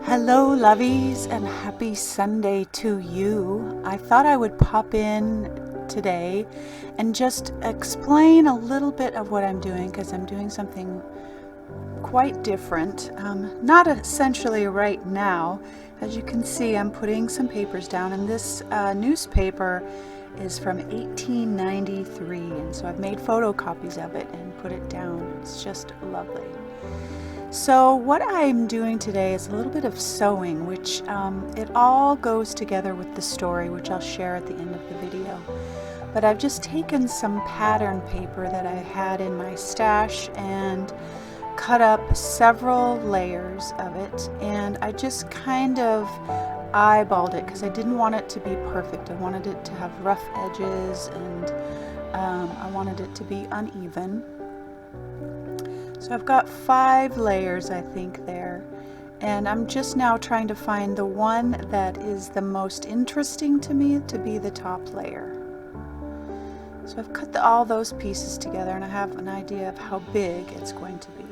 Hello lovies and happy Sunday to you. I thought I would pop in today and just explain a little bit of what I'm doing, because I'm doing something quite different. Not essentially right now. As you can see, I'm putting some papers down, and this newspaper is from 1893, and so I've made photocopies of it and put it down. It's just lovely. So what I'm doing today is a little bit of sewing, which it all goes together with the story, which I'll share at the end of the video. But I've just taken some pattern paper that I had in my stash and cut up several layers of it, and I just kind of eyeballed it because I didn't want it to be perfect. I wanted it to have rough edges, and I wanted it to be uneven. So I've got 5 layers, I think, there, and I'm just now trying to find the one that is the most interesting to me to be the top layer. So I've cut all those pieces together, and I have an idea of how big it's going to be.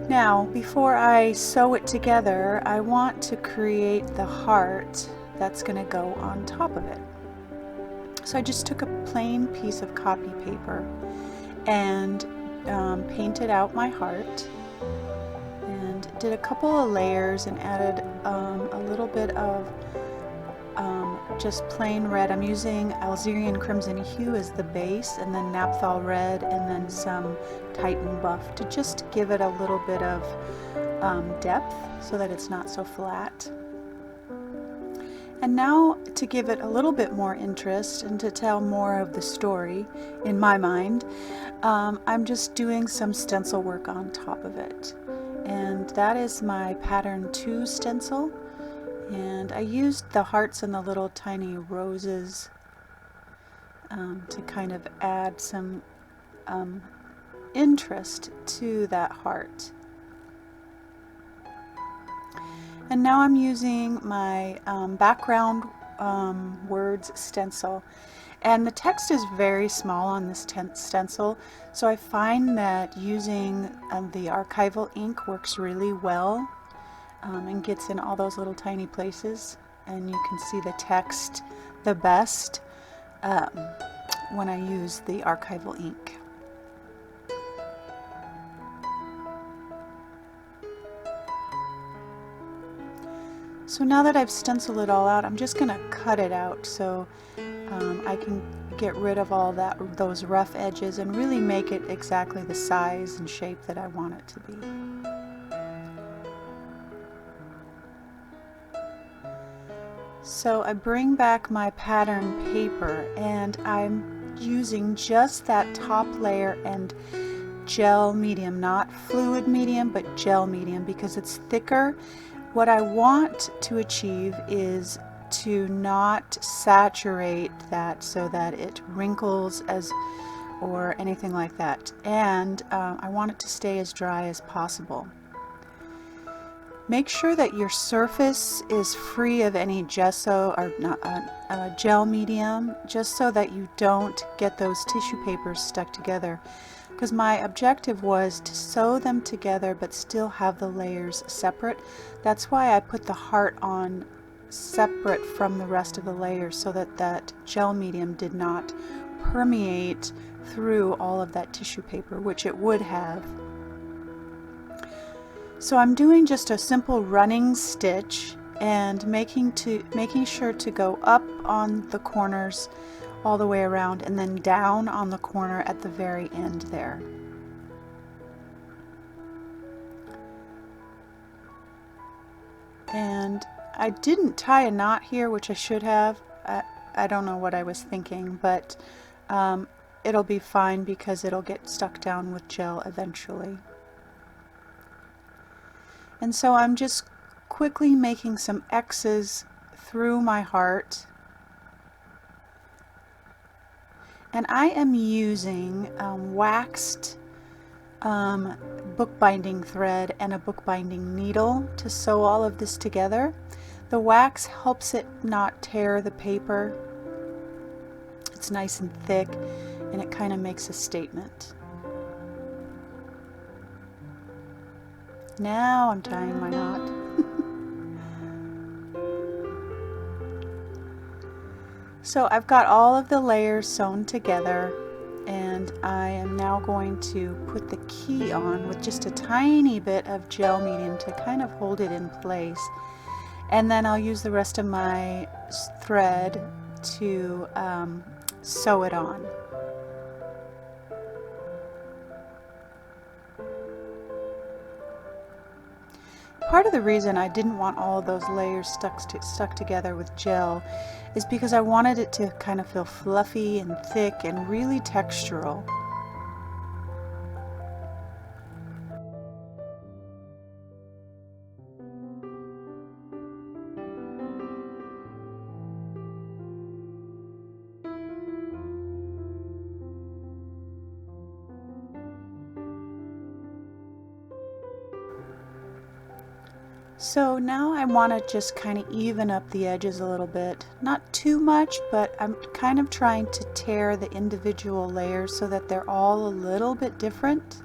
Now, before I sew it together, I want to create the heart that's going to go on top of it. So I just took a plain piece of copy paper and painted out my heart and did a couple of layers and added a little bit of just plain red. I'm using Algerian Crimson Hue as the base, and then Naphthol Red, and then some Titan Buff to just give it a little bit of depth so that it's not so flat. And now, to give it a little bit more interest and to tell more of the story in my mind, I'm just doing some stencil work on top of it. And that is my pattern 2 stencil. And I used the hearts and the little tiny roses to kind of add some interest to that heart. And now I'm using my background words stencil, and the text is very small on this stencil, so I find that using the archival ink works really well and gets in all those little tiny places, and you can see the text the best when I use the archival ink. So now that I've stenciled it all out, I'm just going to cut it out so I can get rid of all those rough edges and really make it exactly the size and shape that I want it to be. So I bring back my pattern paper, and I'm using just that top layer and gel medium, not fluid medium, but gel medium, because it's thicker. What I want to achieve is to not saturate that so that it wrinkles or anything like that, and I want it to stay as dry as possible. Make sure that your surface is free of any gesso or gel medium, just so that you don't get those tissue papers stuck together, because my objective was to sew them together but still have the layers separate. That's why I put the heart on separate from the rest of the layers, so that that gel medium did not permeate through all of that tissue paper, which it would have. So I'm doing just a simple running stitch and making sure to go up on the corners all the way around, and then down on the corner at the very end there. And I didn't tie a knot here, which I should have. I don't know what I was thinking, but it'll be fine because it'll get stuck down with gel eventually. And so I'm just quickly making some X's through my heart. And I am using waxed bookbinding thread and a bookbinding needle to sew all of this together. The wax helps it not tear the paper. It's nice and thick, and it kind of makes a statement. Now I'm tying my knot. So I've got all of the layers sewn together, and I am now going to put the key on with just a tiny bit of gel medium to kind of hold it in place. And then I'll use the rest of my thread to sew it on. Part of the reason I didn't want all of those layers stuck together with gel is because I wanted it to kind of feel fluffy and thick and really textural. So now I want to just kind of even up the edges a little bit. Not too much, but I'm kind of trying to tear the individual layers so that they're all a little bit different.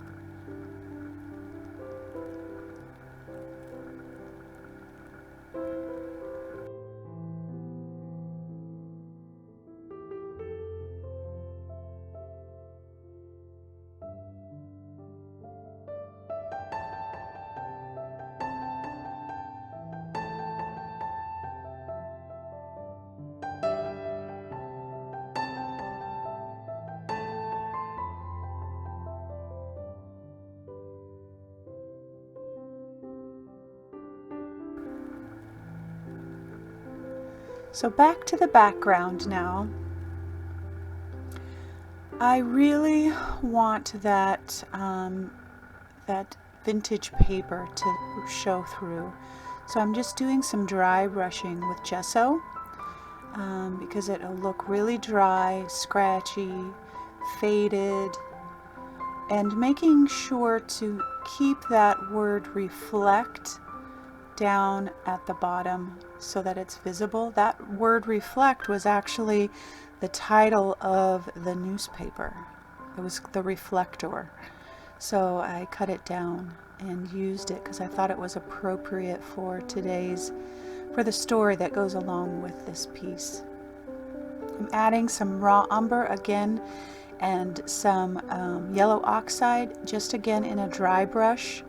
So back to the background now. I really want that that vintage paper to show through. So I'm just doing some dry brushing with gesso because it'll look really dry, scratchy, faded, and making sure to keep that word reflect down at the bottom so that it's visible. That word reflect was actually the title of the newspaper. It was the Reflector. So I cut it down and used it because I thought it was appropriate for the story that goes along with this piece. I'm adding some raw umber again and some yellow oxide, just again in a dry brush.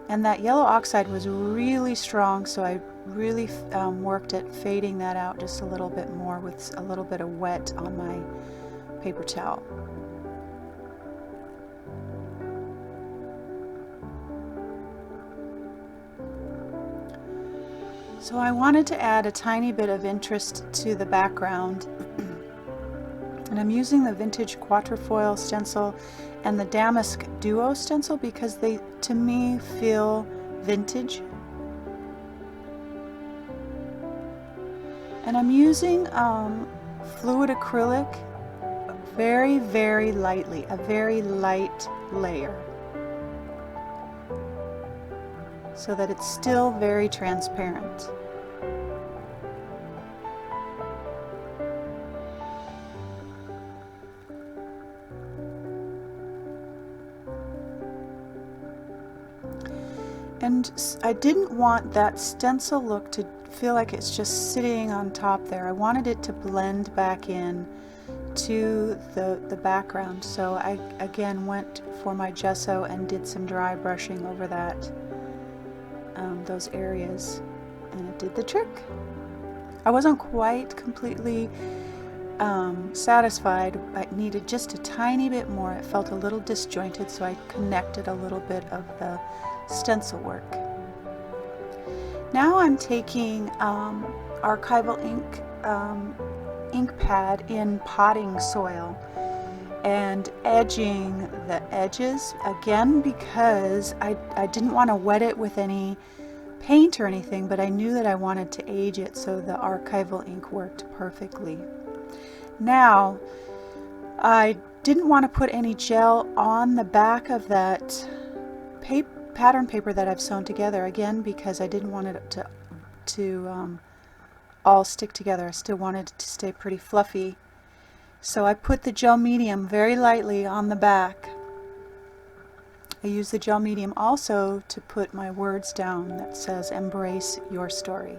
And that yellow oxide was really strong, so I really worked at fading that out just a little bit more with a little bit of wet on my paper towel. So I wanted to add a tiny bit of interest to the background, and I'm using the vintage quatrefoil stencil and the damask duo stencil because they, to me, feel vintage. And I'm using fluid acrylic very, very lightly, a very light layer, so that it's still very transparent. And I didn't want that stencil look to feel like it's just sitting on top there. I wanted it to blend back in to the background. So I again went for my gesso and did some dry brushing over that those areas, and it did the trick. I wasn't quite completely satisfied. I needed just a tiny bit more. It felt a little disjointed, so I connected a little bit of the stencil work. Now I'm taking archival ink pad in potting soil and edging the edges again because I didn't want to wet it with any paint or anything, but I knew that I wanted to age it, so the archival ink worked perfectly. Now I didn't want to put any gel on the back of that pattern paper that I've sewn together, again because I didn't want it to all stick together. I still wanted it to stay pretty fluffy. So I put the gel medium very lightly on the back. I use the gel medium also to put my words down that says "Embrace your story."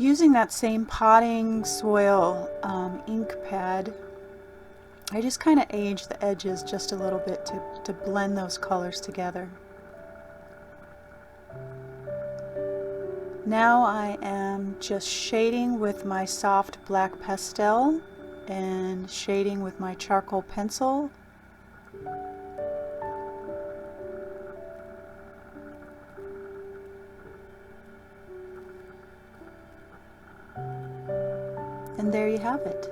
using that same potting soil ink pad, I just kind of age the edges just a little bit to blend those colors together. Now I am just shading with my soft black pastel and shading with my charcoal pencil. And there you have it.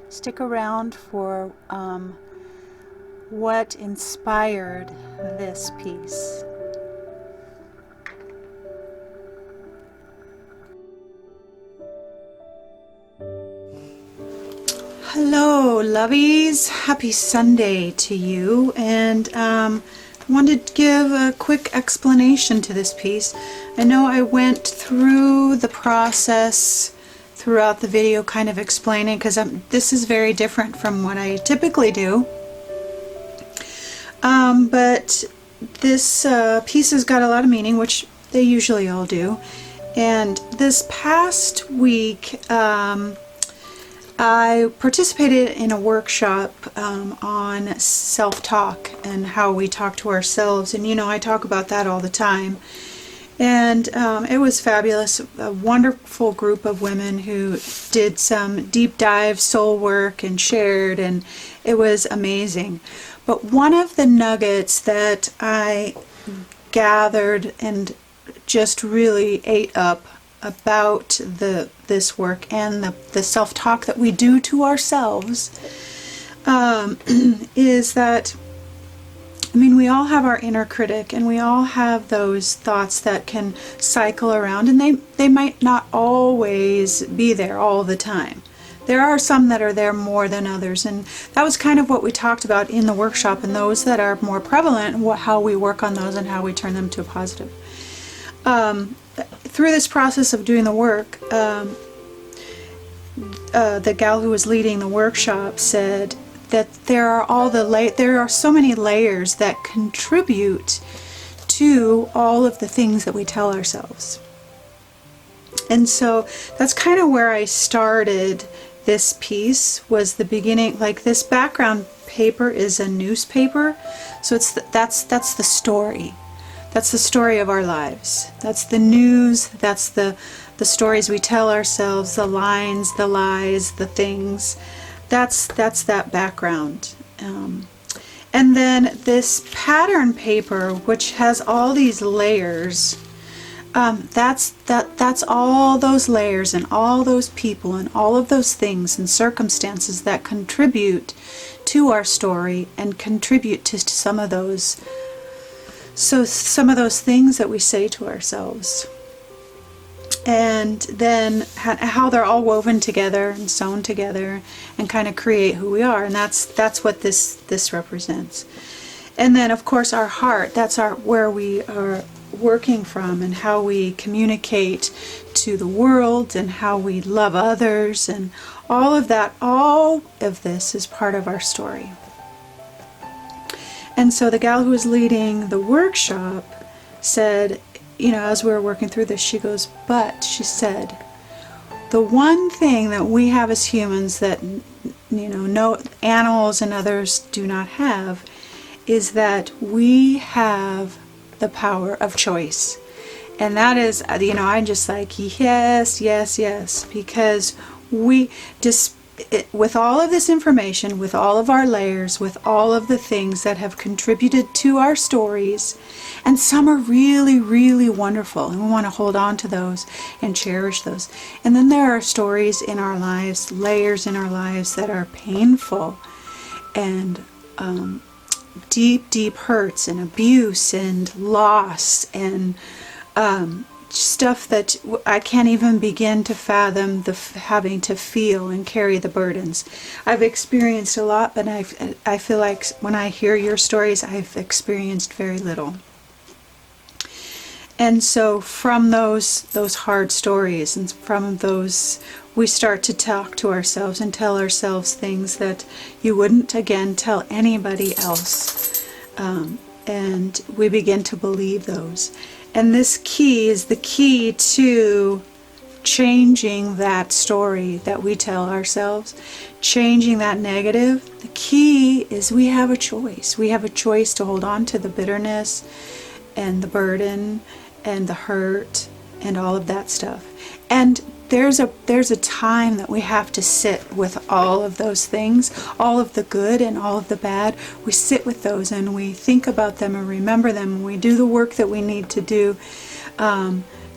Stick around for what inspired this piece. Hello lovies, happy Sunday to you, and wanted to give a quick explanation to this piece. I know I went through the process throughout the video kind of explaining, because this is very different from what I typically do, but this piece has got a lot of meaning, which they usually all do. And this past week I participated in a workshop on self-talk and how we talk to ourselves, and you know, I talk about that all the time. And it was fabulous, a wonderful group of women who did some deep dive soul work and shared, and it was amazing. But one of the nuggets that I gathered and just really ate up about this work and the self-talk that we do to ourselves is that, I mean, we all have our inner critic, and we all have those thoughts that can cycle around, and they might not always be there all the time. There are some that are there more than others, and that was kind of what we talked about in the workshop, and those that are more prevalent, how we work on those and how we turn them to a positive. Through this process of doing the work, the gal who was leading the workshop said that there are so many layers that contribute to all of the things that we tell ourselves. And so that's kind of where I started this piece, was the beginning. Like, this background paper is a newspaper, so that's the story. That's the story of our lives. That's the news, that's the stories we tell ourselves, the lines, the lies, the things. That's that background. And then this pattern paper, which has all these layers, that's all those layers and all those people and all of those things and circumstances that contribute to our story and contribute to some of those things that we say to ourselves. And then how they're all woven together and sewn together and kind of create who we are. And that's what this represents. And then, of course, our heart, that's where we are working from, and how we communicate to the world and how we love others, and all of that. All of this is part of our story. And so the gal who was leading the workshop said, you know, as we were working through this, she goes, but she said, the one thing that we have as humans that, you know, no animals and others do not have, is that we have the power of choice. And that is, you know, I'm just like, yes, yes, yes, because we just, with all of this information, with all of our layers, with all of the things that have contributed to our stories, and some are really, really wonderful, and we want to hold on to those and cherish those. And then there are stories in our lives, layers in our lives that are painful, and deep, deep hurts and abuse and loss and stuff that I can't even begin to fathom having to feel and carry the burdens. I've experienced a lot, but I feel like when I hear your stories, I've experienced very little. And so from those hard stories, and from those, we start to talk to ourselves and tell ourselves things that you wouldn't, again, tell anybody else. And we begin to believe those. And this key is the key to changing that story that we tell ourselves, changing that negative. The key is we have a choice. We have a choice to hold on to the bitterness and the burden and the hurt and all of that stuff. And there's a time that we have to sit with all of those things, all of the good and all of the bad. We sit with those and we think about them and remember them, and we do the work that we need to do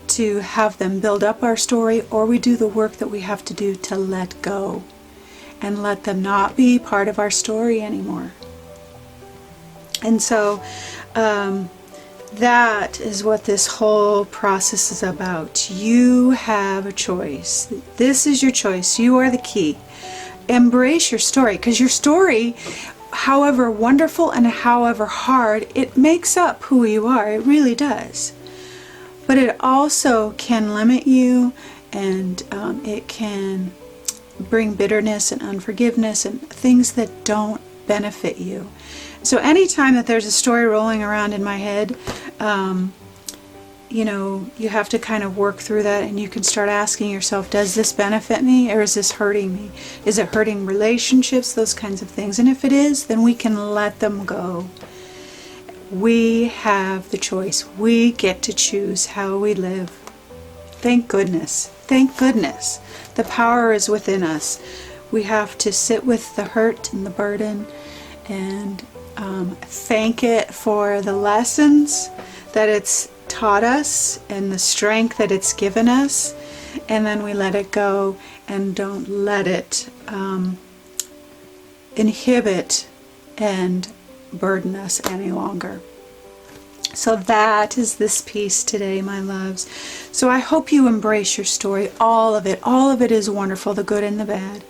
to have them build up our story, or we do the work that we have to do to let go and let them not be part of our story anymore. And so that is what this whole process is about. You have a choice. This is your choice. You are the key. Embrace your story, because your story, however wonderful and however hard, it makes up who you are. It really does. But it also can limit you, and it can bring bitterness and unforgiveness and things that don't benefit you. So anytime that there's a story rolling around in my head, you have to kind of work through that, and you can start asking yourself, does this benefit me, or is this hurting me? Is it hurting relationships? Those kinds of things. And if it is, then we can let them go. We have the choice. We get to choose how we live. Thank goodness. Thank goodness. The power is within us. We have to sit with the hurt and the burden and thank it for the lessons that it's taught us and the strength that it's given us, and then we let it go and don't let it inhibit and burden us any longer. So that is this piece today, my loves. So I hope you embrace your story, all of it. All of it is wonderful, the good and the bad.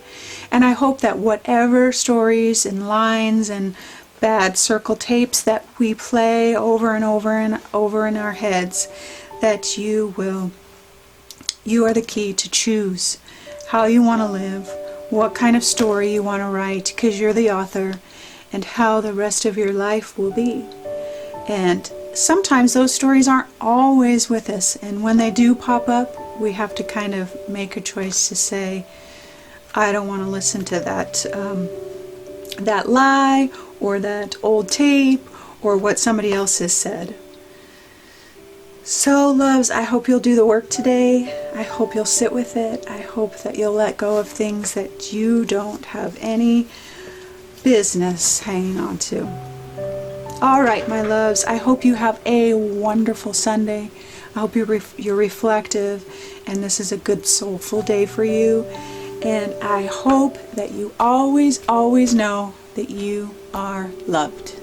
And I hope that whatever stories and lines and bad circle tapes that we play over and over and over in our heads, that you are the key to choose how you want to live, what kind of story you want to write, because you're the author, and how the rest of your life will be. And sometimes those stories aren't always with us, and when they do pop up, we have to kind of make a choice to say, I don't want to listen to that lie or that old tape or what somebody else has said. So, loves, I hope you'll do the work today. I hope you'll sit with it. I hope that you'll let go of things that you don't have any business hanging on to. All right, my loves, I hope you have a wonderful Sunday. I hope you're reflective, and this is a good soulful day for you. And I hope that you always, always know that you are loved.